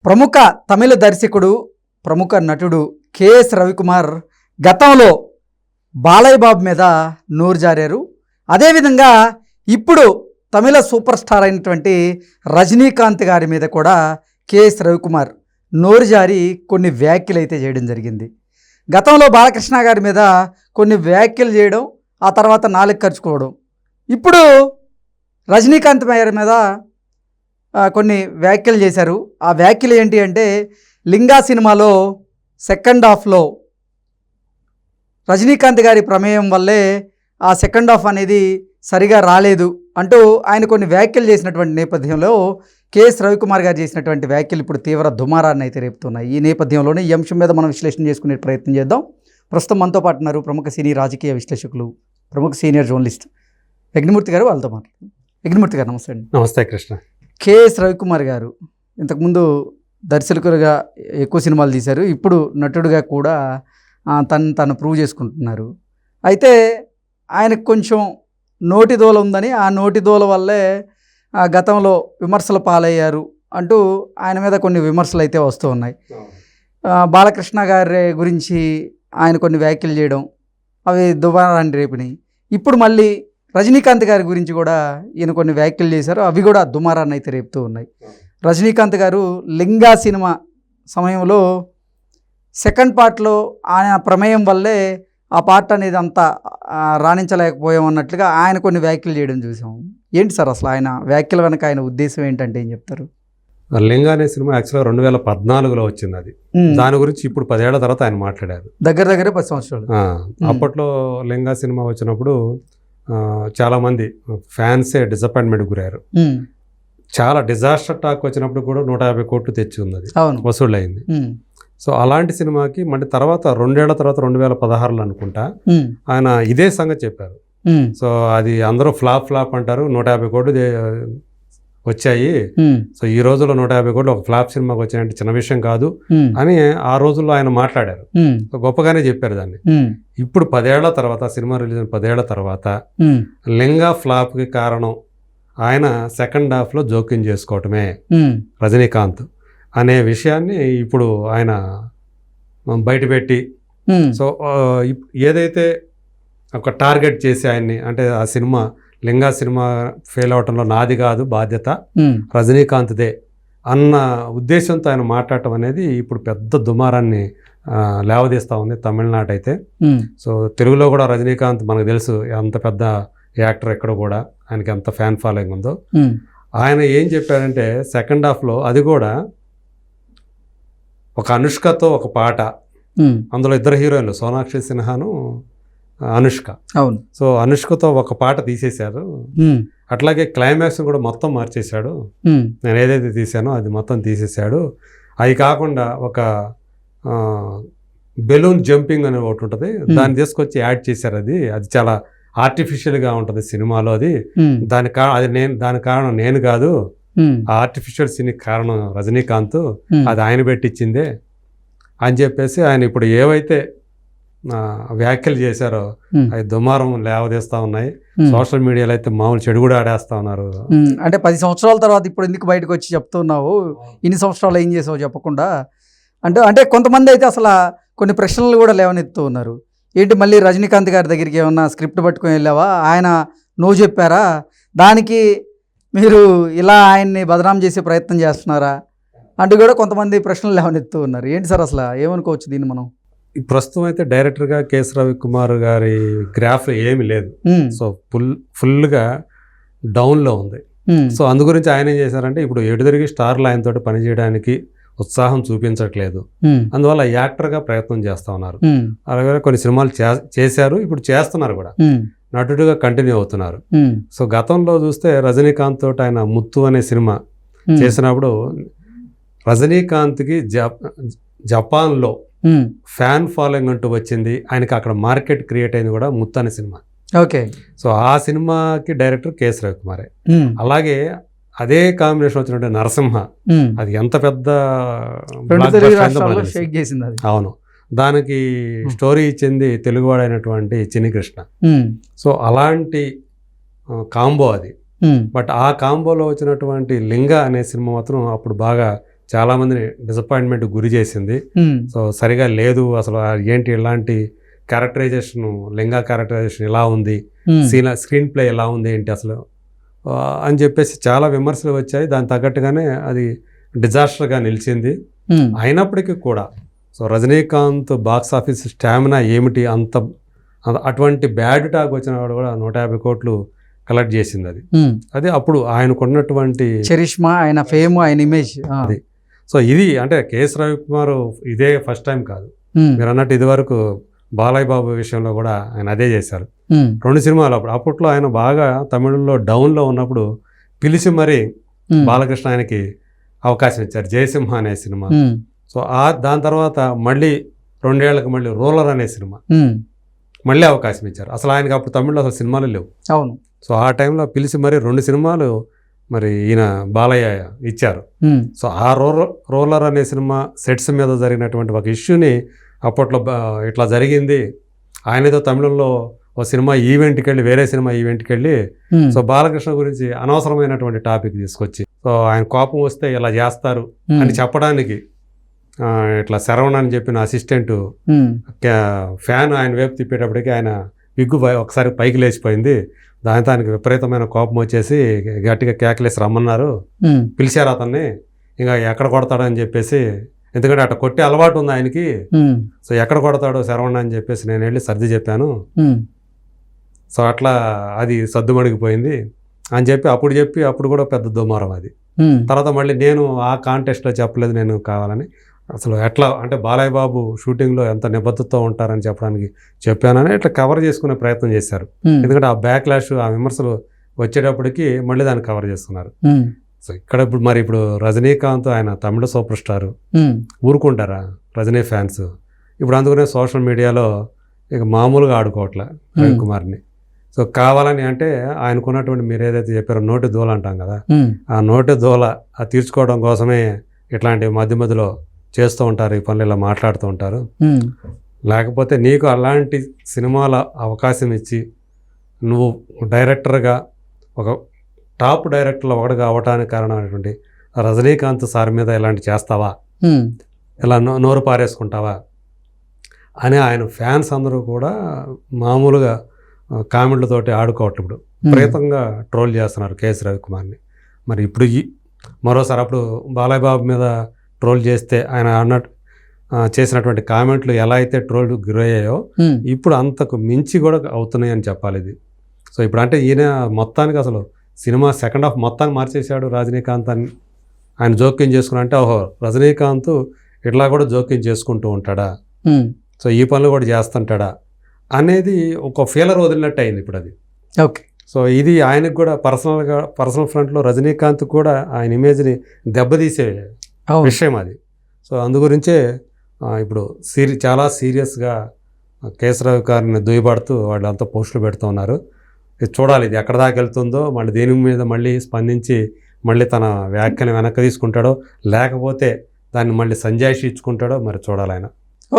ప్రముఖ తమిళ దర్శకుడు, ప్రముఖ నటుడు కెఎస్ రవికుమార్ గతంలో బాలయ్య బాబు మీద నోరు జారారు. అదేవిధంగా ఇప్పుడు తమిళ సూపర్ స్టార్ అయినటువంటి రజనీకాంత్ గారి మీద కూడా కెఎస్ రవికుమార్ నోరు జారి కొన్ని వ్యాఖ్యలు అయితే చేయడం జరిగింది. గతంలో బాలకృష్ణ గారి మీద కొన్ని వ్యాఖ్యలు చేయడం, ఆ తర్వాత నాలుగు ఖర్చుకోవడం. ఇప్పుడు రజనీకాంత్ గారి మీద కొన్ని వ్యాఖ్యలు చేశారు. ఆ వ్యాఖ్యలు ఏంటి అంటే, లింగా సినిమాలో సెకండ్ హాఫ్లో రజనీకాంత్ గారి ప్రమేయం వల్లే ఆ సెకండ్ హాఫ్ అనేది సరిగా రాలేదు అంటూ ఆయన కొన్ని వ్యాఖ్యలు చేసినటువంటి నేపథ్యంలో కెఎస్ రవికుమార్ గారు చేసినటువంటి వ్యాఖ్యలు ఇప్పుడు తీవ్ర దుమారాన్ని అయితే రేపుతున్నాయి. ఈ నేపథ్యంలోనే ఈ అంశం మీద మనం విశ్లేషణ చేసుకునే ప్రయత్నం చేద్దాం. ప్రస్తుతం మనతో పాటు ఉన్నారు ప్రముఖ సినీ రాజకీయ విశ్లేషకులు, ప్రముఖ సీనియర్ జర్నలిస్ట్ యజ్ఞమూర్తి గారు. వాళ్ళతో మాట్లాడుతున్నాం. యజ్ఞమూర్తి గారు నమస్తే అండి. నమస్తే కృష్ణ. కెఎస్ రవికుమార్ గారు ఇంతకుముందు దర్శకులుగా ఎక్కువ సినిమాలు తీశారు, ఇప్పుడు నటుడుగా కూడా తను ప్రూవ్ చేసుకుంటున్నారు. అయితే ఆయనకు కొంచెం నోటి దోల ఉందని, ఆ నోటి దోల వల్లే గతంలో విమర్శలు పాలయ్యారు అంటూ ఆయన మీద కొన్ని విమర్శలు అయితే వస్తూ ఉన్నాయి. బాలకృష్ణ గారి గురించి ఆయన కొన్ని వ్యాఖ్యలు చేయడం, అవి దుమారాన్ని రేపినాయి. ఇప్పుడు మళ్ళీ రజనీకాంత్ గారి గురించి కూడా ఈయన కొన్ని వ్యాఖ్యలు చేశారు, అవి కూడా దుమారాన్ని అయితే రేపుతూ ఉన్నాయి. రజనీకాంత్ గారు లింగా సినిమా సమయంలో సెకండ్ పార్ట్లో ఆయన ప్రమేయం వల్లే ఆ పార్ట్ అనేది అంతా రాణించలేకపోయాం అన్నట్లుగా ఆయన కొన్ని వ్యాఖ్యలు చేయడం చూసాం. ఏంటి సార్ అసలు ఆయన వ్యాఖ్యల వెనక ఆయన ఉద్దేశం ఏంటంటే ఏం చెప్తారు? లింగా అనే సినిమా యాక్చువల్గా 2014లో వచ్చింది. అది దాని గురించి ఇప్పుడు 10 ఏళ్ల తర్వాత ఆయన మాట్లాడారు. దగ్గర 10 సంవత్సరాలు. అప్పట్లో లింగా సినిమా వచ్చినప్పుడు చాలామంది ఫ్యాన్సే డిసప్పాయింట్మెంట్ గురయ్యారు. చాలా డిజాస్టర్ టాక్ వచ్చినప్పుడు కూడా 150 కోట్లు తెచ్చి ఉంది, అది వసూళ్ళు అయింది. సో అలాంటి సినిమాకి మళ్ళీ తర్వాత 2 ఏళ్ల తర్వాత 2016లో అనుకుంటా ఆయన ఇదే సంగతి చెప్పారు. సో అది అందరూ ఫ్లాప్ అంటారు, 150 కోట్లు వచ్చాయి. సో ఈ రోజుల్లో 150 కోట్లు ఒక ఫ్లాప్ సినిమాకి వచ్చాయంటే చిన్న విషయం కాదు అని ఆ రోజుల్లో ఆయన మాట్లాడారు. సో గొప్పగానే చెప్పారు దాన్ని. ఇప్పుడు 10 ఏళ్ల తర్వాత, సినిమా రిలీజ్ 10 ఏళ్ల తర్వాత లింగా ఫ్లాప్కి కారణం ఆయన సెకండ్ హాఫ్లో జోక్యం చేసుకోవటమే రజనీకాంత్ అనే విషయాన్ని ఇప్పుడు ఆయన బయటపెట్టి, సో ఏదైతే ఒక టార్గెట్ చేసి ఆయన్ని, అంటే ఆ సినిమా లింగా సినిమా ఫెయిల్ అవటంలో నాది కాదు బాధ్యత, రజనీకాంత్దే అన్న ఉద్దేశంతో ఆయన మాట్లాడటం అనేది ఇప్పుడు పెద్ద దుమారాన్ని లేవదీస్తూ ఉంది తమిళనాడు అయితే. సో తెలుగులో కూడా రజనీకాంత్ మనకు తెలుసు ఎంత పెద్ద యాక్టర్, ఎక్కడ కూడా ఆయనకి ఎంత ఫ్యాన్ ఫాలోయింగ్ ఉందో. ఆయన ఏం చెప్పాడంటే సెకండ్ హాఫ్లో అది కూడా ఒక అనుష్కతో ఒక పాట, అందులో ఇద్దరు హీరోయిన్లు సోనాక్షి సిన్హాను అనుష్క. అవును. సో అనుష్కతో ఒక పాట తీసేశారు. అట్లాగే క్లైమాక్స్ కూడా మొత్తం మార్చేశాడు. నేను ఏదైతే తీసానో అది మొత్తం తీసేశాడు. అవి కాకుండా ఒక బెలూన్ జంపింగ్ అనే ఒకటి ఉంటుంది, దాన్ని తీసుకొచ్చి యాడ్ చేశారు. అది చాలా ఆర్టిఫిషియల్గా ఉంటుంది సినిమాలో. అది దాని కారణం నేను కాదు, ఆ ఆర్టిఫిషియల్ సీన్ కారణం రజనీకాంత్, అది ఆయన పెట్టించిందే అని చెప్పేసి ఆయన ఇప్పుడు ఏవైతే వ్యాఖ్యలు చేశారో అవి దుమారం లేవదీస్తా ఉన్నాయి. సోషల్ మీడియాలో అయితే మామూలు చెడు కూడా ఆడేస్తా ఉన్నారు. అంటే 10 సంవత్సరాల తర్వాత ఇప్పుడు ఎందుకు బయటకు వచ్చి చెప్తున్నావు, ఇన్ని సంవత్సరాలు ఏం చేసావు చెప్పకుండా అంటే కొంతమంది అయితే అసలు కొన్ని ప్రశ్నలు కూడా లేవనెత్తుతూ ఉన్నారు. ఏంటి మళ్ళీ రజనీకాంత్ గారి దగ్గరికి ఏమన్నా స్క్రిప్ట్ పట్టుకొని వెళ్ళావా, ఆయన నో చెప్పారా, దానికి మీరు ఇలా ఆయన్ని బదనాం చేసే ప్రయత్నం చేస్తున్నారా అంటూ కూడా కొంతమంది ప్రశ్నలు లేవనెత్తుతూ ఉన్నారు. ఏంటి సార్ అసలు ఏమనుకోవచ్చు దీన్ని మనం? ప్రస్తుతం అయితే డైరెక్టర్గా కెఎస్ రవికుమార్ గారి గ్రాఫ్ ఏమి లేదు. సో ఫుల్గా డౌన్లో ఉంది. సో అందు గురించి ఆయన ఏం చేశారంటే, ఇప్పుడు ఎటుదిరిగి స్టార్లు ఆయనతో పనిచేయడానికి ఉత్సాహం చూపించట్లేదు, అందువల్ల యాక్టర్గా ప్రయత్నం చేస్తూ ఉన్నారు. అలాగే కొన్ని సినిమాలు చేశారు, ఇప్పుడు చేస్తున్నారు కూడా, నటుడిగా కంటిన్యూ అవుతున్నారు. సో గతంలో చూస్తే రజనీకాంత్ తోటి ఆయన ముత్తు అనే సినిమా చేసినప్పుడు రజనీకాంత్కి జపాన్లో ఫ్యాన్ ఫాలోయింగ్ అంటూ వచ్చింది, ఆయనకి అక్కడ మార్కెట్ క్రియేట్ అయింది కూడా ముత్తు అనే సినిమా. ఓకే. సో ఆ సినిమాకి డైరెక్టర్ కెఎస్ రవికుమారే. అలాగే అదే కాంబినేషన్ వచ్చినట్టు నరసింహ, అది ఎంత పెద్ద అవును, దానికి స్టోరీ ఇచ్చింది తెలుగువాడైనటువంటి చిన్ని కృష్ణ. సో అలాంటి కాంబో అది. బట్ ఆ కాంబోలో వచ్చినటువంటి లింగా అనే సినిమా మాత్రం అప్పుడు బాగా చాలామందిని డిసప్పాయింట్మెంట్ గురి చేసింది. సో సరిగా లేదు అసలు, ఏంటి ఇలాంటి క్యారెక్టరైజేషన్, లింగా క్యారెక్టరైజేషన్ ఇలా ఉంది, స్క్రీన్ ప్లే ఎలా ఉంది ఏంటి అసలు అని చెప్పేసి చాలా విమర్శలు వచ్చాయి. దాని తగ్గట్టుగానే అది డిజాస్టర్గా నిలిచింది. అయినప్పటికీ కూడా so Rajinikanth box office stamina ఏమిటి, అటువంటి బ్యాడ్ టాక్ వచ్చిన వాడు కూడా 150 కోట్లు కలెక్ట్ చేసింది. అది అప్పుడు ఆయనకున్నటువంటి చరిష్మా, ఆయన ఫేమ్, ఆయన ఇమేజ్ అది. సో ఇది అంటే కేఎస్ రవికుమార్ ఇదే ఫస్ట్ టైం కాదు. మీరు అన్నట్టు ఇదివరకు బాలయ్య బాబు విషయంలో కూడా ఆయన అదే చేశారు. 2 సినిమాలు అప్పట్లో ఆయన బాగా తమిళంలో డౌన్లో ఉన్నప్పుడు పిలిచి మరి బాలకృష్ణ ఆయనకి అవకాశం ఇచ్చారు, జయసింహ అనే సినిమా. సో దాని తర్వాత మళ్ళీ 2 ఏళ్లకు మళ్ళీ రూలర్ అనే సినిమా మళ్ళీ అవకాశం ఇచ్చారు. అసలు ఆయనకి అప్పుడు తమిళ్లో అసలు సినిమాలు లేవు. అవును. సో ఆ టైంలో పిలిచి మరి 2 సినిమాలు మరి ఈయన బాలయ్య ఇచ్చారు. సో ఆ రూలర్ అనే సినిమా సెట్స్ మీద జరిగినటువంటి ఒక ఇష్యూని అప్పట్లో ఇట్లా జరిగింది, ఆయన ఏదో తమిళంలో ఒక సినిమా ఈవెంట్కి వెళ్ళి వేరే సినిమా ఈవెంట్కి వెళ్ళి సో బాలకృష్ణ గురించి అనవసరమైనటువంటి టాపిక్ తీసుకొచ్చి సో ఆయన కోపం వస్తే ఇలా చేస్తారు అని చెప్పడానికి ఇట్లా శరవణ అని చెప్పిన అసిస్టెంట్ ఫ్యాన్ ఆయన వైపు తిప్పేటప్పటికి ఆయన విగ్గు ఒకసారి పైకి లేచిపోయింది. దానితో ఆయనకి విపరీతమైన కోపం వచ్చేసి గట్టిగా కేకలేసి రమ్మన్నారు, పిలిచారు అతన్ని. ఇంకా ఎక్కడ కొడతాడని చెప్పేసి, ఎందుకంటే అట్లా కొట్టే అలవాటు ఉంది ఆయనకి, సో ఎక్కడ కొడతాడో శరవణ అని చెప్పేసి నేను వెళ్ళి సర్ది చెప్పాను. సో అట్లా అది సద్దుమడిగిపోయింది అని చెప్పి అప్పుడు కూడా పెద్ద దుమారం అది. తర్వాత మళ్ళీ నేను ఆ కాంటెస్ట్లో చెప్పలేదు నేను కావాలని, అసలు ఎట్లా అంటే బాలయ్య బాబు షూటింగ్లో ఎంత నిబద్ధతతో ఉంటారని చెప్పడానికి చెప్పానని ఇట్లా కవర్ చేసుకునే ప్రయత్నం చేశారు. ఎందుకంటే ఆ బ్యాక్లాష్, ఆ విమర్శలు వచ్చేటప్పటికి మళ్ళీ దాన్ని కవర్ చేస్తున్నారు. సో ఇక్కడ ఇప్పుడు రజనీకాంత్ ఆయన తమిళ సూపర్ స్టార్, ఊరుకుంటారా రజనీ ఫ్యాన్స్? ఇప్పుడు అందుకనే సోషల్ మీడియాలో ఇక మామూలుగా ఆడుకోవట్లే రవికుమార్ని. సో కావాలని అంటే ఆయనకున్నటువంటి మీరు ఏదైతే చెప్పారో నోటి దూల అంటాం కదా, ఆ నోటి దూల తీర్చుకోవడం కోసమే ఇట్లాంటి మధ్య మధ్యలో చేస్తూ ఉంటారు, ఈ పనులు ఇలా మాట్లాడుతూ ఉంటారు. లేకపోతే నీకు అలాంటి సినిమాల అవకాశం ఇచ్చి నువ్వు డైరెక్టర్గా ఒక టాప్ డైరెక్టర్లో ఒకటిగా అవ్వటానికి కారణమైనటువంటి రజనీకాంత్ సార్ మీద ఇలాంటి చేస్తావా, ఇలా నోరు పారేసుకుంటావా అని ఆయన ఫ్యాన్స్ అందరూ కూడా మామూలుగా కామెంట్లతోటి ఆడుకోవట్లేదు. ఇప్పుడు విపరీతంగా ట్రోల్ చేస్తున్నారు కేఎస్ రవికుమార్ని. మరి ఇప్పుడు మరోసారి అప్పుడు బాలయ్య బాబు మీద ట్రోల్ చేస్తే ఆయన చేసినటువంటి కామెంట్లు ఎలా అయితే ట్రోల్ గురయ్యాయో ఇప్పుడు అంతకు మించి కూడా అవుతున్నాయి అని చెప్పాలి ఇది. సో ఇప్పుడు అంటే ఈయన మొత్తానికి అసలు సినిమా సెకండ్ హాఫ్ మొత్తాన్ని మార్చేశాడు రజనీకాంత్ అని ఆయన జోక్యం చేసుకుని అంటే, ఓహో రజనీకాంత్ ఇట్లా కూడా జోక్యం చేసుకుంటూ ఉంటాడా, సో ఈ పనులు కూడా చేస్తుంటాడా అనేది ఒక ఫీలర్ వదిలినట్టు అయింది ఇప్పుడు అది. ఓకే. సో ఇది ఆయనకు కూడా పర్సనల్ ఫ్రంట్లో రజనీకాంత్ కూడా ఆయన ఇమేజ్ని దెబ్బతీసే విషయం అది. సో అందుగురించే ఇప్పుడు చాలా సీరియస్గా కేశరావు గారిని దుయ్యబడుతూ వాళ్ళంతా పోస్టులు పెడుతూ ఉన్నారు. ఇది చూడాలి ఇది ఎక్కడ దాకా వెళ్తుందో, మళ్ళీ దేని మీద మళ్ళీ స్పందించి మళ్ళీ తన వ్యాఖ్యను వెనక్కి తీసుకుంటాడో లేకపోతే దాన్ని మళ్ళీ సంజాయిషి ఇచ్చుకుంటాడో మరి చూడాలి ఆయన.